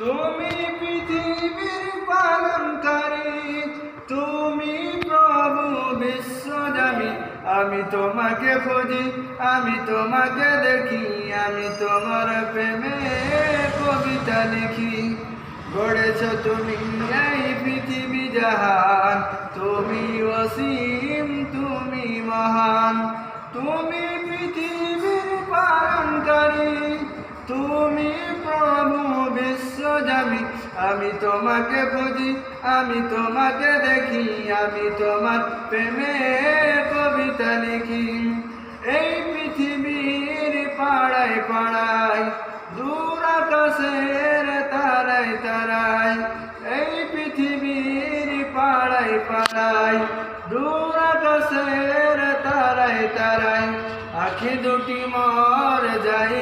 তুমি পৃথিবীর পালনকারী, তুমি প্রভু বিশ্বজামি। আমি তোমাকে খুঁজি, আমি তোমাকে দেখি, আমি তোমার প্রেমে কবিতা লিখি। গড়েছ তুমি এই পৃথিবী জাহান, তুমি অসীম, তুমি মহান। তুমি পৃথিবীর পালনকারী, তুমি প্রভু বিশ্বজামি। আমি তোমাকে খুঁজি, আমি তোমাকে দেখি, আমি তোমার প্রেমে কবিতা লিখি। এই পৃথিবীর পাড়ায় পাড়ায়, দূর আকাশের তারায় তারায়, এই পৃথিবীর পাড়ায় পাড়ায়, দূর আকাশের তারায় তারায়, আখি দুটি মর যাই